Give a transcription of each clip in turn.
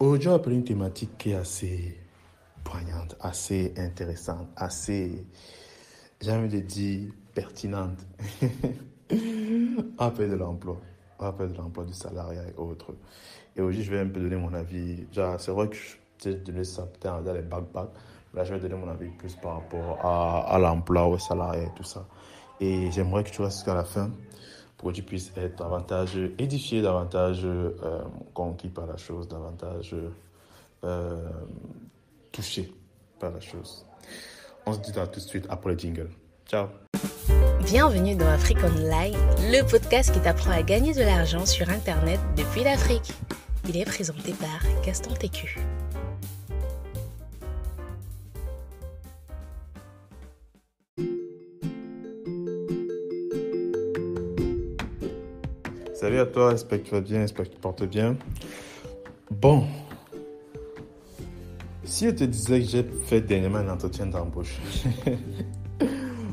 Aujourd'hui, on va parler d'une thématique qui est assez poignante, assez intéressante, assez, j'ai envie de dire, pertinente. On va parler de l'emploi. On va parler de l'emploi, du salariat et autres. Et aujourd'hui, je vais un peu donner mon avis. Genre, c'est vrai que j'ai donné ça peut-être dans les backpacks. Là, je vais donner mon avis plus par rapport à l'emploi, au salariat et tout ça. Et j'aimerais que tu restes jusqu'à la fin pour que tu puisses être davantage édifié, davantage conquis par la chose, davantage euh, touché par la chose. On se dit à tout de suite après le jingle. Ciao. Bienvenue dans Afrique Online, le podcast qui t'apprend à gagner de l'argent sur Internet depuis l'Afrique. Il est présenté par Gaston Técu. Salut à toi, j'espère que tu vas bien, j'espère que tu te portes bien. Bon, si je te disais que j'ai fait dernièrement un entretien d'embauche,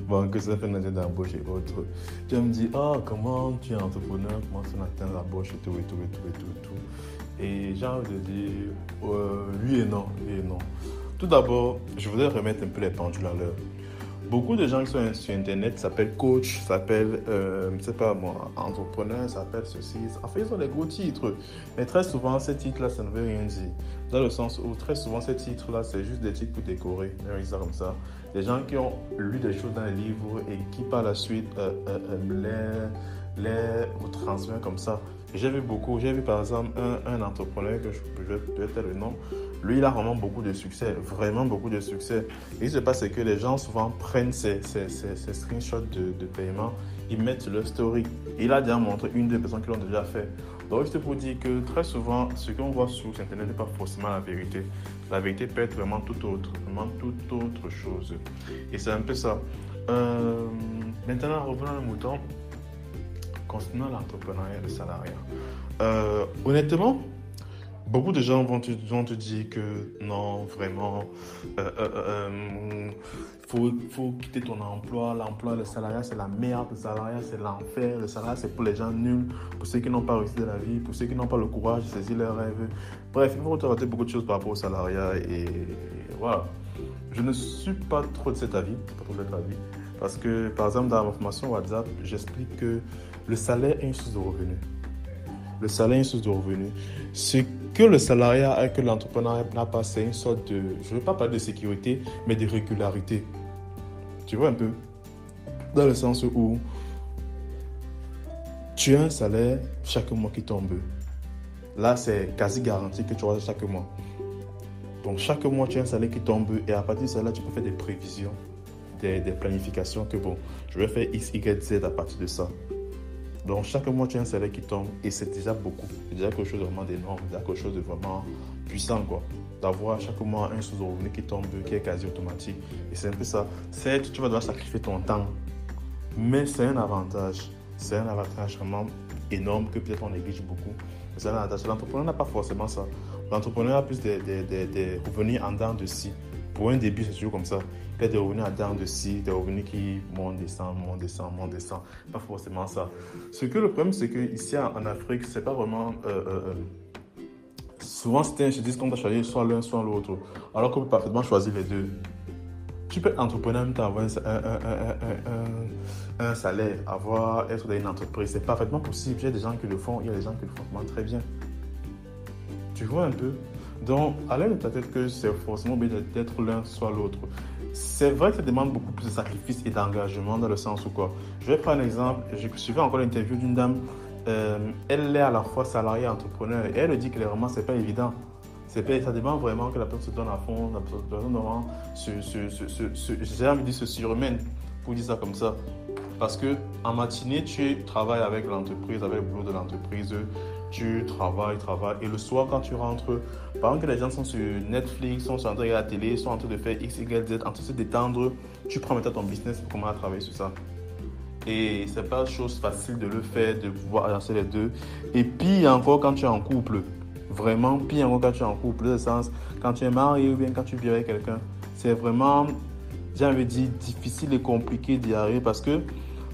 bon, que ça fait un entretien d'embauche et autres, tu vas me dire, comment tu es entrepreneur, comment tu as un entretien d'embauche et tout. Et j'ai envie de dire, oui et non, oui et non. Tout d'abord, je voudrais remettre un peu les pendules à l'heure. Beaucoup de gens qui sont sur Internet s'appellent coach, s'appellent, entrepreneur, s'appellent ceci. En fait, ils ont des gros titres. Mais très souvent, ces titres-là, ça ne veut rien dire. Dans le sens où, très souvent, ces titres-là, c'est juste des titres pour décorer. On dit ça comme ça. Des gens qui ont lu des choses dans les livres et qui, par la suite, les vous transmettent comme ça. Et j'ai vu par exemple un entrepreneur que je vais peut-être le nom. Lui, il a vraiment beaucoup de succès, vraiment beaucoup de succès. Et ce qui se passe, c'est que les gens souvent prennent ces screenshots de paiement, ils mettent sur leur story. Il a déjà montré une des personnes qui l'ont déjà fait. Donc, je te peux dire que très souvent, ce qu'on voit sur Internet n'est pas forcément la vérité. La vérité peut être vraiment tout autre chose. Et c'est un peu ça. Maintenant, revenons à mouton. Concernant l'entrepreneuriat et le salariat. Honnêtement, beaucoup de gens vont te dire que non, vraiment, faut quitter ton emploi. L'emploi, le salariat, c'est la merde. Le salariat, c'est l'enfer. Le salariat, c'est pour les gens nuls, pour ceux qui n'ont pas réussi de la vie, pour ceux qui n'ont pas le courage de saisir leurs rêves. Bref, il faut te raconter beaucoup de choses par rapport au salariat. Et voilà. Je ne suis pas trop de cet avis, parce que, par exemple, dans ma formation WhatsApp, j'explique que le salaire est une source de revenus. Le salaire est une source de revenus. Ce que le salariat et que l'entrepreneuriat n'a pas, c'est une sorte de, je ne veux pas parler de sécurité, mais de régularité. Tu vois un peu? Dans le sens où tu as un salaire chaque mois qui tombe. Là, c'est quasi garanti que tu auras chaque mois. Donc, chaque mois, tu as un salaire qui tombe et à partir de cela, tu peux faire des prévisions, des planifications que, bon, je vais faire X, Y, Z à partir de ça. Donc, chaque mois, tu as un salaire qui tombe et c'est déjà beaucoup. C'est déjà quelque chose de vraiment d'énorme, déjà quelque chose de vraiment puissant, quoi. D'avoir chaque mois un source de revenu qui tombe, qui est quasi automatique. Et c'est un peu ça. Certes, tu vas devoir sacrifier ton temps, mais c'est un avantage. C'est un avantage vraiment énorme que peut-être on néglige beaucoup. C'est un avantage. L'entrepreneur n'a pas forcément ça. L'entrepreneur a plus des revenus en dents de scie. Pour un début, c'est toujours comme ça. Il y a des revenus en dents de scie, des revenus qui montent, descendent. Pas forcément ça. Le problème, c'est qu'ici en Afrique, c'est pas vraiment. Souvent, ils se disent qu'on doit choisir soit l'un, soit l'autre. Alors qu'on peut parfaitement choisir les deux. Tu peux être entrepreneur, même avoir un salaire, être dans une entreprise. C'est parfaitement possible. Il y a des gens qui le font, il y a des gens qui le font vraiment très bien. Tu vois un peu? Donc, à l'aide de ta tête que c'est forcément obligé d'être l'un soit l'autre. C'est vrai que ça demande beaucoup plus de sacrifices et d'engagement dans le sens où quoi. Je vais prendre un exemple. Je suivais encore l'interview d'une dame. Elle est à la fois salariée et entrepreneur. Et elle dit clairement que ce n'est pas évident. Ça demande vraiment que la personne se donne à fond, la personne vraiment j'ai envie de dire se surmène, pour dire ça comme ça. Parce qu'en matinée, tu travailles avec l'entreprise, avec le boulot de l'entreprise, tu travailles. Et le soir, quand tu rentres, par exemple que les gens sont sur Netflix, sont en train de regarder la télé, sont en train de faire X, Y, Z, en train de se détendre, tu prends maintenant ton business pour commencer à travailler sur ça. Et c'est pas chose facile de le faire, de pouvoir agencer les deux. Et puis encore quand tu es en couple. Vraiment, pire encore quand tu es en couple, dans le sens, quand tu es marié ou bien quand tu vis avec quelqu'un, c'est vraiment, j'ai envie de dire, difficile et compliqué d'y arriver parce que,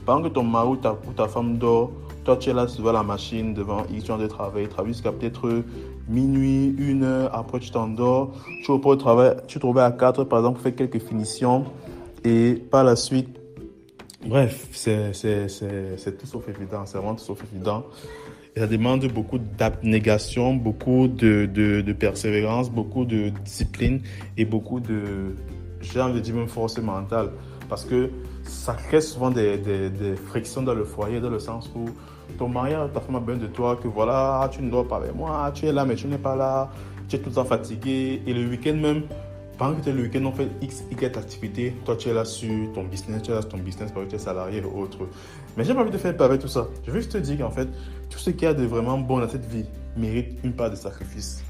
pendant que ton mari ou ta femme dort, Toi, tu es là devant la machine, devant X genre de travail, jusqu'à peut-être minuit, 1 heure, après tu t'endors, tu reprends le travail, tu te réveilles à 4 par exemple, pour faire quelques finitions, et par la suite, bref, c'est tout sauf évident, c'est vraiment tout sauf évident. Et ça demande beaucoup d'abnégation, beaucoup de persévérance, beaucoup de discipline et beaucoup de, j'ai envie de dire même force mentale. Parce que ça crée souvent des frictions dans le foyer, dans le sens où ton mari, ta femme a besoin de toi, que voilà, tu ne dors pas avec moi, tu es là mais tu n'es pas là, tu es tout le temps fatigué. Et le week-end même, pendant que tu es le week-end, on fait X, Y activités. Toi, tu es là sur ton business, parce que tu es salarié et autres. Mais j'ai pas envie de faire avec tout ça. Je veux juste te dire qu'en fait, tout ce qu'il y a de vraiment bon dans cette vie mérite une part de sacrifice.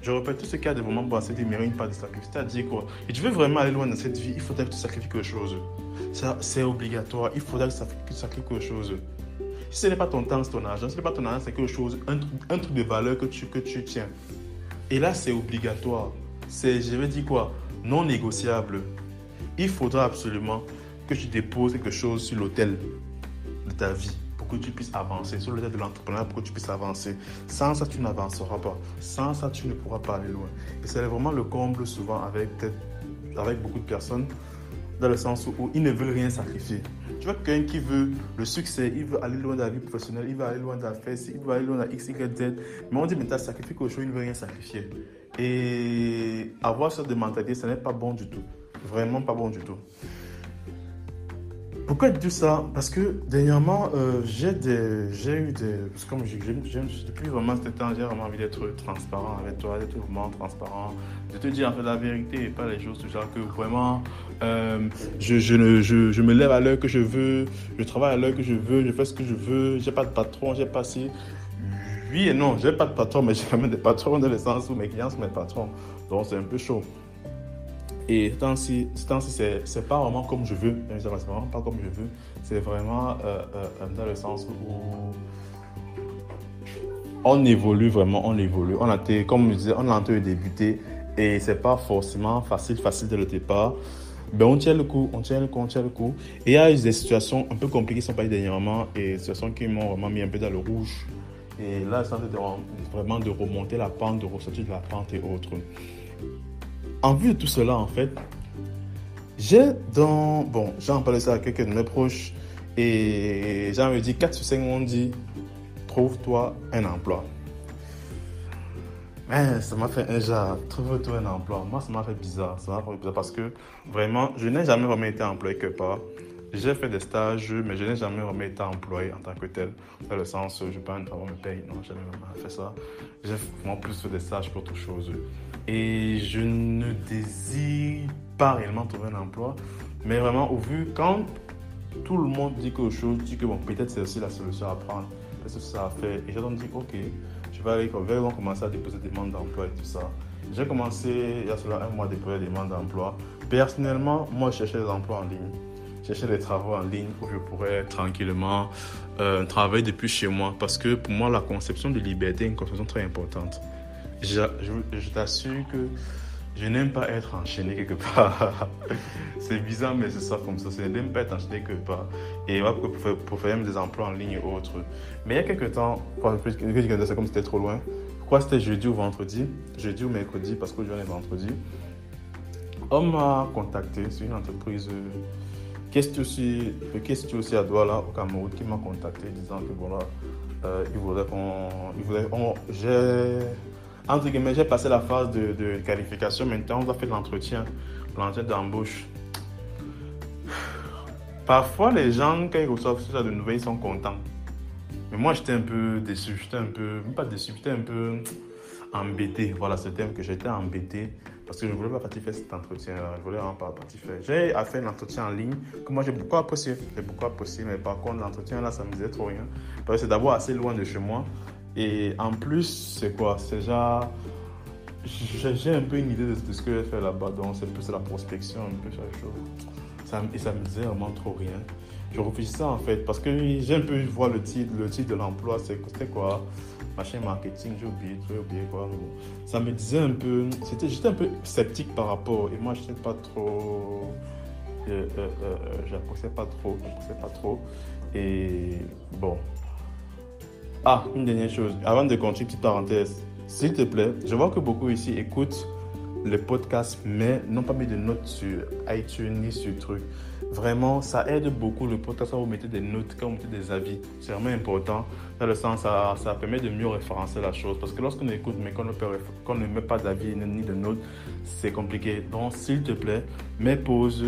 Je répète, tout ce qu'il y a de vraiment bon dans cette vie mérite une part de sacrifice. C'est-à-dire quoi? Et tu veux vraiment aller loin dans cette vie, il faudrait que tu sacrifies quelque chose. Ça, c'est obligatoire. Il faudrait que tu sacrifies quelque chose. Si ce n'est pas ton temps, c'est ton argent. Si ce n'est pas ton argent, c'est quelque chose, un truc de valeur que tu tiens. Et là, c'est obligatoire. C'est, je veux dire quoi, non négociable. Il faudra absolument que tu déposes quelque chose sur l'autel de ta vie pour que tu puisses avancer, sur l'autel de l'entrepreneuriat pour que tu puisses avancer. Sans ça, tu n'avanceras pas. Sans ça, tu ne pourras pas aller loin. Et c'est vraiment le comble souvent avec beaucoup de personnes, dans le sens où ils ne veulent rien sacrifier. Tu vois, quelqu'un qui veut le succès, il veut aller loin de la vie professionnelle, il veut aller loin de la fête, il veut aller loin de la X, Y, Z. Mais on dit, mais tu as sacrifié quelque chose, il ne veut rien sacrifier. Et avoir cette mentalité, ce n'est pas bon du tout. Vraiment pas bon du tout. Pourquoi je dis ça? Parce que dernièrement, j'ai eu des... Parce que comme depuis vraiment ce temps, j'ai vraiment envie d'être transparent avec toi, d'être vraiment transparent, de te dire en fait la vérité et pas les choses du genre que vraiment je me lève à l'heure que je veux, je travaille à l'heure que je veux, je fais ce que je veux, j'ai pas de patron, j'ai pas si... Oui et non, j'ai pas de patron, mais j'ai quand même des patrons dans le sens où mes clients sont mes patrons. Donc c'est un peu chaud. Et ce temps-ci, c'est pas vraiment comme je veux. C'est vraiment pas comme je veux. C'est vraiment dans le sens où on évolue vraiment, on évolue. Comme je disais, on a en train de débuter et c'est pas forcément facile dès le départ. Ben on tient le coup. Et il y a eu des situations un peu compliquées qui sont passées dernièrement et des situations qui m'ont vraiment mis un peu dans le rouge. Et là, c'est vraiment de remonter la pente, de ressortir de la pente et autres. En vue de tout cela, en fait, j'en parlais ça à quelqu'un de mes proches et j'en me dit 4 sur 5 m'ont dit trouve-toi un emploi. Mais ça m'a fait un genre, trouve-toi un emploi. Moi, ça m'a fait bizarre. Parce que vraiment, je n'ai jamais vraiment été employé quelque part. J'ai fait des stages, mais je n'ai jamais vraiment été employé en tant que tel. Dans le sens, je prends un travail, on me paye. Non, j'ai jamais vraiment fait ça. J'ai vraiment plus fait des stages qu'autre chose. Et je ne désire pas réellement trouver un emploi. Mais vraiment, au vu, quand tout le monde dit quelque chose, dit que bon, peut-être c'est aussi la solution à prendre. Parce que ça a fait. Et j'ai donc dit, ok, je vais commencer à déposer des demandes d'emploi et tout ça. J'ai commencé, il y a cela 1 mois, à déposer des demandes d'emploi. Personnellement, moi, je cherchais des emplois en ligne. Chercher des travaux en ligne où je pourrais tranquillement travailler depuis chez moi. Parce que pour moi, la conception de liberté est une conception très importante. Je t'assure que je n'aime pas être enchaîné quelque part. C'est bizarre, mais c'est ça comme ça. Je n'aime pas être enchaîné quelque part. Et voilà pour faire même des emplois en ligne et autres. Mais il y a quelques temps, c'est comme c'était trop loin. Pourquoi c'était jeudi ou vendredi? Jeudi ou mercredi, parce que je viens vendredi. On m'a contacté sur une entreprise qui est située aussi à Douala, au Cameroun, qui m'a contacté disant que voilà, j'ai passé la phase de qualification, maintenant on va faire l'entretien d'embauche. Parfois, les gens, quand ils reçoivent ce genre de nouvelles, ils sont contents. Mais moi, j'étais un peu déçu, j'étais un peu embêté. Voilà ce terme que j'étais embêté. Parce que je ne voulais pas partir faire cet entretien-là. Je voulais vraiment pas partir faire. J'ai fait un entretien en ligne que moi j'ai beaucoup apprécié. Mais par contre, l'entretien-là, ça me disait trop rien. Parce que c'est d'abord assez loin de chez moi. Et en plus, c'est quoi? C'est genre... J'ai un peu une idée de ce que je vais faire là-bas. Donc, c'est plus la prospection, un peu chaque chose. Et ça me disait vraiment trop rien. Je réfléchissais en fait. Parce que j'ai un peu vu voir le titre de l'emploi. C'était quoi? Machin marketing, j'ai oublié quoi. Ça me disait un peu, j'étais un peu sceptique par rapport. Et moi, je n'étais pas trop, j'appréciais pas trop. Et bon, Ah, une dernière chose, avant de continuer, petite parenthèse. S'il te plaît, je vois que beaucoup ici écoutent le podcast, mais n'ont pas mis de notes sur iTunes ni sur truc. Vraiment, ça aide beaucoup le podcast quand vous mettez des notes, quand vous mettez des avis. C'est vraiment important. Dans le sens, ça permet de mieux référencer la chose. Parce que lorsqu'on écoute, mais qu'on ne met pas d'avis ni de notes, c'est compliqué. Donc, s'il te plaît, mets pause.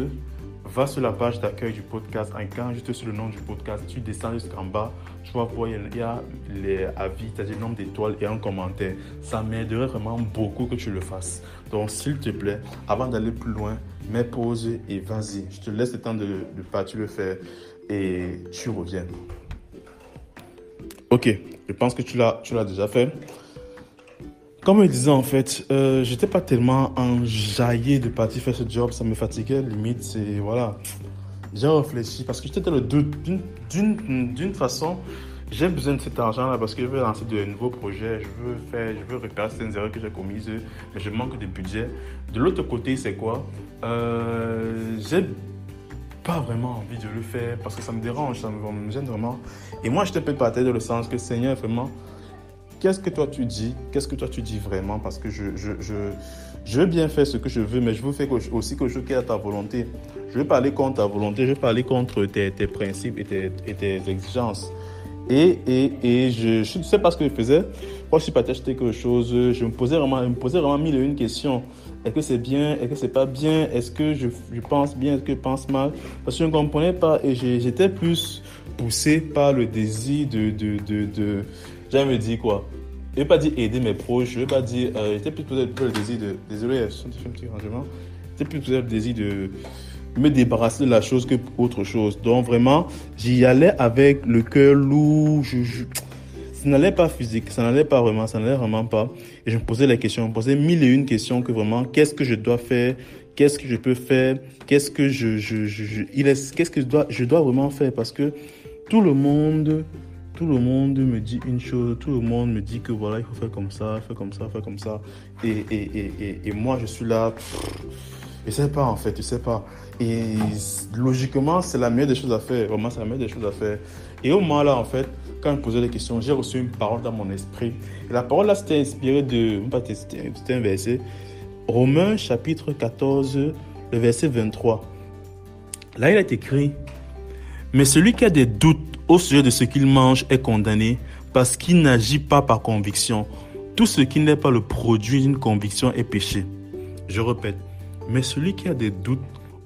Va sur la page d'accueil du podcast, en cliquant juste sur le nom du podcast, tu descends jusqu'en bas, tu vas voir, il y a les avis, c'est-à-dire le nombre d'étoiles et un commentaire. Ça m'aiderait vraiment beaucoup que tu le fasses. Donc, s'il te plaît, avant d'aller plus loin, mets pause et vas-y. Je te laisse le temps de partir le faire et tu reviens. Ok, je pense que tu l'as déjà fait. Comme je disais, en fait, j'étais pas tellement enjaillé de partir faire ce job. Ça me fatiguait, limite, c'est... Voilà. J'ai réfléchi parce que j'étais dans le doute. D'une façon, j'ai besoin de cet argent-là parce que je veux lancer de nouveaux projets. Je veux réparer certaines erreurs que j'ai commises, mais je manque de budget. De l'autre côté, c'est quoi? J'ai pas vraiment envie de le faire parce que ça me dérange, ça me gêne vraiment. Et moi, je te peux partir dans le sens que, Seigneur, vraiment... Qu'est-ce que toi tu dis? Qu'est-ce que toi tu dis vraiment? Parce que je veux bien faire ce que je veux, mais je veux faire aussi quelque chose qui est à ta volonté. Je veux parler contre ta volonté, je veux parler contre tes principes et tes exigences. Et je ne sais pas ce que je faisais. Quand je suis parti acheter quelque chose, je me posais vraiment mille et une questions. Est-ce que c'est bien? Est-ce que c'est pas bien? Est-ce que je pense bien? Est-ce que je pense mal? Parce que je ne comprenais pas et j'étais plus poussé par le désir de j'allais me dire quoi? Je ne vais pas dire aider mes proches, je ne vais pas dire... j'étais plus peut-être le désir de... Désolé, je fais un petit rangement. J'étais plus peut-être le désir de me débarrasser de la chose que autre chose. Donc vraiment, j'y allais avec le cœur lourd. Ça n'allait pas physique, ça n'allait vraiment pas. Et je me posais les questions, je me posais mille et une questions que vraiment, qu'est-ce que je dois faire? Qu'est-ce que je peux faire? Qu'est-ce que je dois vraiment faire? Parce que tout le monde me dit une chose, tout le monde me dit que voilà, il faut faire comme ça, faire comme ça, faire comme ça. Et moi, je suis là, je sais pas en fait, je sais pas. Et logiquement, c'est la meilleure des choses à faire, vraiment, c'est la meilleure des choses à faire. Et au moment là, en fait, quand je me posais des questions, j'ai reçu une parole dans mon esprit. Et la parole là, c'était inspiré c'était un verset, Romains chapitre 14, le verset 23. Là, il est écrit, mais celui qui a des doutes au sujet de ce qu'il mange est condamné parce qu'il n'agit pas par conviction. Tout ce qui n'est pas le produit d'une conviction est péché. Je répète, mais celui qui a des doutes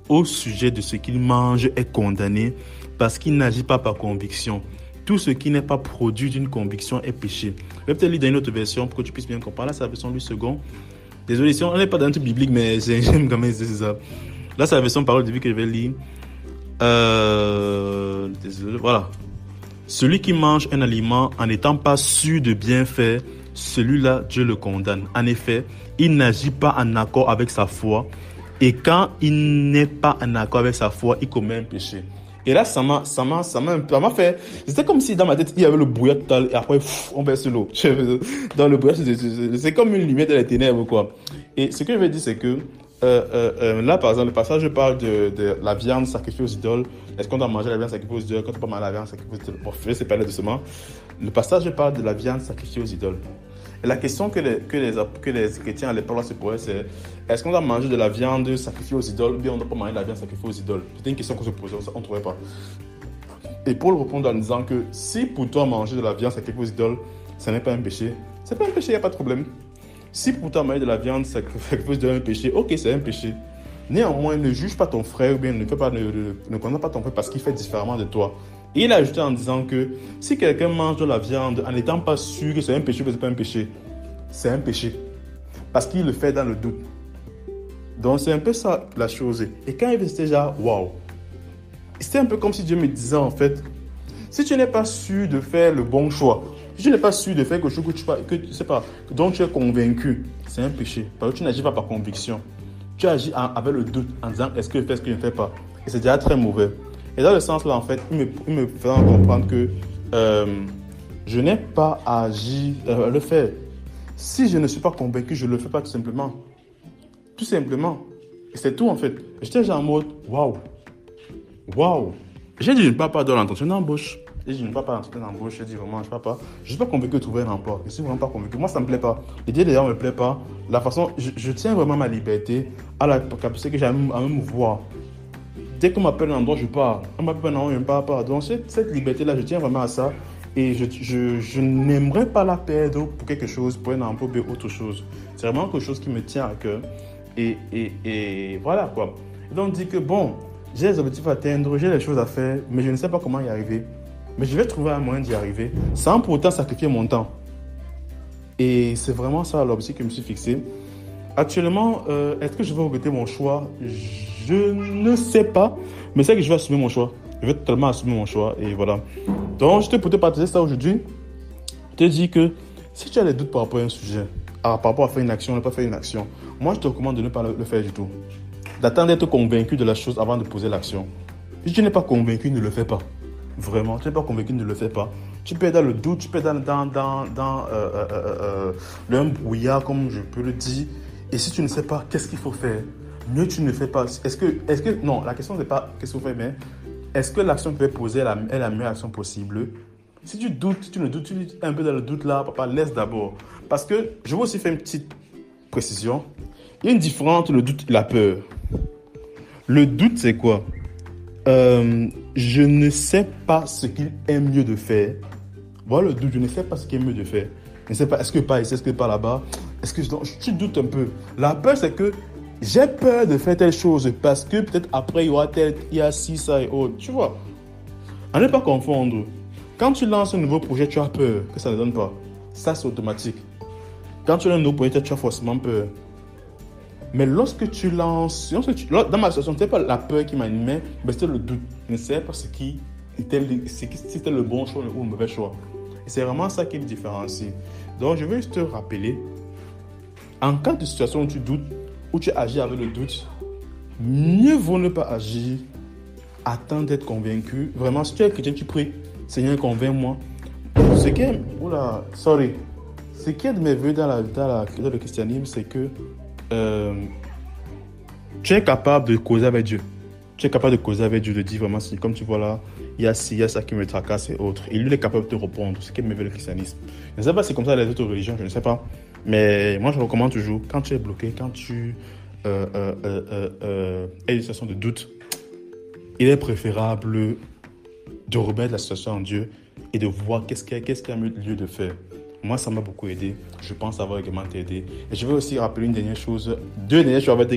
au sujet de ce qu'il mange est condamné parce qu'il n'agit pas par conviction. Tout ce qui n'est pas produit d'une conviction est péché. Je vais peut-être lire dans une autre version pour que tu puisses bien comprendre. Là, c'est la version Louis II. Désolé, si on n'est pas dans un truc biblique, mais j'aime quand même dire ça. Là, c'est la version parole de vie que je vais lire. Désolé, voilà. Celui qui mange un aliment en n'étant pas sûr de bien faire, celui-là, Dieu le condamne. En effet, il n'agit pas en accord avec sa foi. Et quand il n'est pas en accord avec sa foi, il commet un péché. Et là, ça m'a fait... C'était comme si dans ma tête, il y avait le brouillard total et après, on verse l'eau. Dans le brouillard, c'est comme une lumière de la ténèbres, quoi. Et ce que je veux dire, c'est que là, par exemple, le passage parle de la viande sacrifiée aux idoles. Est-ce qu'on doit manger la viande sacrifiée aux idoles? Quand on peut manger la viande sacrifiée aux idoles? Bon, je vais essayer de parler doucement. Le passage parle de la viande sacrifiée aux idoles. Et la question que les chrétiens à l'époque se posaient, c'est est-ce qu'on doit manger de la viande sacrifiée aux idoles ou bien on ne doit pas manger de la viande sacrifiée aux idoles? C'était une question qu'on se posait, on ne trouvait pas. Et Paul répond en disant que si pour toi manger de la viande sacrifiée aux idoles, ce n'est pas un péché, c'est pas un péché, il n'y a pas de problème. Si pour toi manger de la viande sacrifiée aux idoles est un péché, ok, c'est un péché. Néanmoins, ne juge pas ton frère ou bien ne condamne pas ton frère parce qu'il fait différemment de toi. Et il a ajouté en disant que si quelqu'un mange de la viande en n'étant pas sûr que c'est un péché ou que ce n'est pas un péché, c'est un péché. Parce qu'il le fait dans le doute. Donc c'est un peu ça la chose. Et quand il était déjà, waouh. C'était un peu comme si Dieu me disait en fait, si tu n'es pas sûr de faire le bon choix, si tu n'es pas sûr de faire quelque chose dont tu es convaincu, c'est un péché. Parce que tu n'agis pas par conviction. Tu agis avec le doute en disant est-ce que je fais ce que je ne fais pas. Et c'est déjà très mauvais. Et dans le sens là, en fait, il me fait comprendre que je n'ai pas agi à le faire. Si je ne suis pas convaincu, je ne le fais pas tout simplement. Tout simplement. Et c'est tout en fait. J'étais déjà en mode waouh. Waouh. J'ai dit je ne parle pas de l'intention d'embauche. et je ne pars pas dans l'entretien d'embauche, je dis vraiment, je ne pars pas. Je ne suis pas convaincu de trouver un emploi. Je ne suis vraiment pas convaincu. Moi, ça ne me plaît pas. L'idée des gens ne me plaît pas. La façon, je tiens vraiment à ma liberté, à la capacité que j'ai à me mouvoir. Dès qu'on m'appelle un endroit, je pars. On m'appelle un endroit, je ne pars pas. Donc, cette liberté-là, je tiens vraiment à ça. Et je n'aimerais pas la perdre pour quelque chose, pour un emploi ou autre chose. C'est vraiment quelque chose qui me tient à cœur. Et voilà quoi. Et donc, on dit que bon, j'ai des objectifs à atteindre, j'ai des choses à faire, mais je ne sais pas comment y arriver. Mais je vais trouver un moyen d'y arriver sans pour autant sacrifier mon temps. Et c'est vraiment ça l'objectif que je me suis fixé. Actuellement, est-ce que je vais regretter mon choix? Je ne sais pas, mais c'est que je vais assumer mon choix. Je vais totalement assumer mon choix et voilà. Donc, je te partager ça aujourd'hui. Je te dis que si tu as des doutes par rapport à un sujet, par rapport à faire une action, ne pas faire une action, moi, je te recommande de ne pas le faire du tout. D'attendre d'être convaincu de la chose avant de poser l'action. Si tu n'es pas convaincu, ne le fais pas. Vraiment, tu n'es pas convaincu, ne le fais pas. Tu peux être dans le doute, tu peux être dans un brouillard, comme je peux le dire. Et si tu ne sais pas qu'est-ce qu'il faut faire, mieux tu ne fais pas. Non, la question n'est pas qu'est-ce qu'il faut faire, mais est-ce que l'action que tu peux poser est la meilleure action possible? Si tu doutes, si tu ne doutes, tu es un peu dans le doute là, papa, laisse d'abord. Parce que je vais aussi faire une petite précision. Il y a une différence entre le doute et la peur. Le doute, c'est quoi? Je ne sais pas ce qu'il est mieux de faire. Voilà le doute, je ne sais pas ce qu'il est mieux de faire. Je ne sais pas, est-ce que pas ici, est-ce que pas là-bas? Tu doutes un peu. La peur, c'est que j'ai peur de faire telle chose parce que peut-être après, il y a ci, ça et autre. Tu vois? À ne pas confondre. Quand tu lances un nouveau projet, tu as peur que ça ne donne pas. Ça, c'est automatique. Quand tu as un nouveau projet, tu as forcément peur. Mais lorsque tu lances, dans ma situation, ce n'était pas la peur qui m'animait, mais c'était le doute. Je ne savais pas si c'était le bon choix ou le mauvais choix. Et c'est vraiment ça qui me différencie. Donc, je vais juste te rappeler, en cas de situation où tu doutes, où tu agis avec le doute, mieux vaut ne pas agir, attends d'être convaincu. Vraiment, si tu es chrétien, tu pries, Seigneur, convainc-moi. Ce qui est de mes vœux dans le christianisme, c'est que tu es capable de causer avec Dieu. Tu es capable de causer avec Dieu, de dire vraiment, comme tu vois là, il y a ci, il y a ça qui me tracasse et autres. Et lui, il est capable de te répondre. Ce qui me veut le christianisme. Je ne sais pas si c'est comme ça les autres religions, je ne sais pas. Mais moi, je recommande toujours, quand tu es bloqué, quand tu es dans une situation de doute, il est préférable de remettre la situation en Dieu et de voir qu'est-ce qu'il y a lieu de faire. Moi, ça m'a beaucoup aidé. Je pense avoir également t'aider. Et je vais aussi rappeler deux dernières choses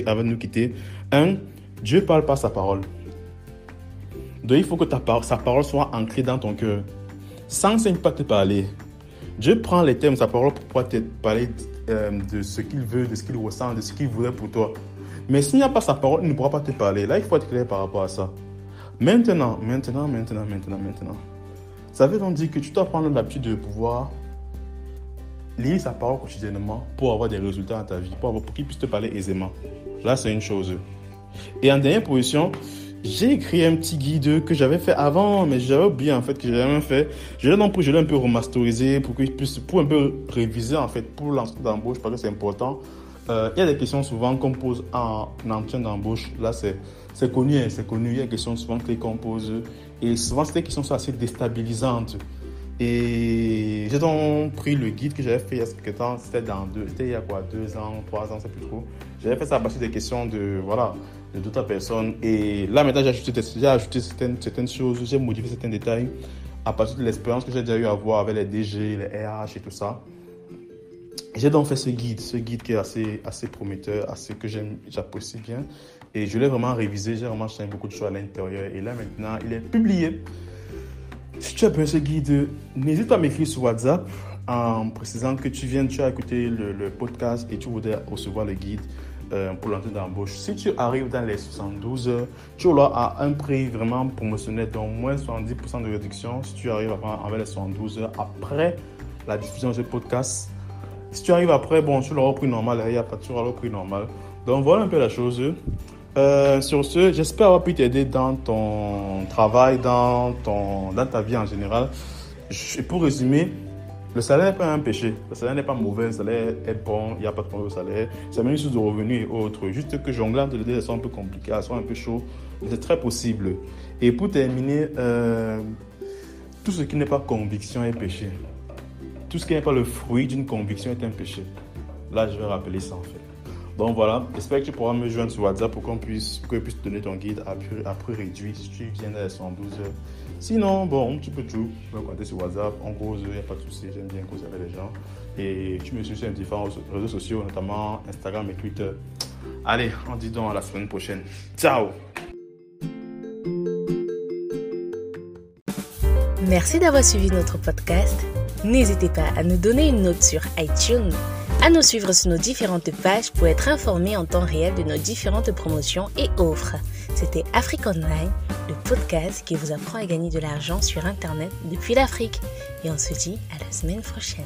avant de nous quitter. Un, Dieu parle par sa parole. Donc, il faut que sa parole soit ancrée dans ton cœur. Sans ça, il ne peut pas te parler. Dieu prend les termes de sa parole pour pouvoir te parler de ce qu'il veut, de ce qu'il ressent, de ce qu'il voudrait pour toi. Mais s'il n'y a pas sa parole, il ne pourra pas te parler. Là, il faut être clair par rapport à ça. Maintenant. Ça veut donc dire que tu dois prendre l'habitude de pouvoir lire sa parole quotidiennement pour avoir des résultats dans ta vie, pour qu'il puisse te parler aisément. Là, c'est une chose. Et en dernière position, j'ai écrit un petit guide que j'avais fait avant, mais j'avais oublié en fait que j'avais même fait. Je l'ai un peu remasterisé pour un peu réviser en fait pour l'entretien d'embauche parce que c'est important. Il y a des questions souvent qu'on pose en entretien d'embauche. Là, c'est connu. Il y a des questions souvent qu'on pose et souvent, ces questions sont assez déstabilisantes. Et j'ai donc pris le guide que j'avais fait il y a quelques temps. C'était il y a 2 ans, 3 ans, c'est plus trop. J'avais fait ça à partir des questions de d'autres personnes. Et là, maintenant, j'ai ajouté certaines choses, j'ai modifié certains détails à partir de l'expérience que j'ai déjà eu à avoir avec les DG, les RH et tout ça. J'ai donc fait ce guide qui est assez prometteur, que j'apprécie bien. Et je l'ai vraiment révisé, j'ai vraiment changé beaucoup de choses à l'intérieur. Et là, maintenant, il est publié. Si tu as besoin de ce guide, n'hésite pas à m'écrire sur WhatsApp en précisant que tu as écouté le podcast et tu voudrais recevoir le guide pour l'entretien d'embauche. Si tu arrives dans les 72 heures, tu auras un prix vraiment promotionnel, donc moins 70% de réduction si tu arrives avec les 72 heures après la diffusion de ce podcast. Si tu arrives après, tu l'auras au prix normal, il n'y a pas de tu auras le prix normal. Donc voilà un peu la chose. Sur ce, j'espère avoir pu t'aider dans ton travail, dans ta vie en général. Pour résumer, le salaire n'est pas un péché. Le salaire n'est pas mauvais, le salaire est bon, il n'y a pas de problème au salaire. C'est même une source de revenus et autres. Juste que jongler entre les deux, elles sont un peu compliquées, elles sont un peu chaudes, mais c'est très possible. Et pour terminer, tout ce qui n'est pas conviction est péché. Tout ce qui n'est pas le fruit d'une conviction est un péché. Là, je vais rappeler ça en fait. Donc voilà, j'espère que tu pourras me joindre sur WhatsApp pour que je puisse te donner ton guide à prix réduit si tu viens à 112 heures. Sinon, bon, tu peux toujours me contacter sur WhatsApp. En gros, il n'y a pas de souci, j'aime bien causer avec les gens. Et tu me suis sur différents réseaux sociaux, notamment Instagram et Twitter. Allez, on dit donc à la semaine prochaine. Ciao! Merci d'avoir suivi notre podcast. N'hésitez pas à nous donner une note sur iTunes, à nous suivre sur nos différentes pages pour être informé en temps réel de nos différentes promotions et offres. C'était Afrique Online, le podcast qui vous apprend à gagner de l'argent sur Internet depuis l'Afrique. Et on se dit à la semaine prochaine.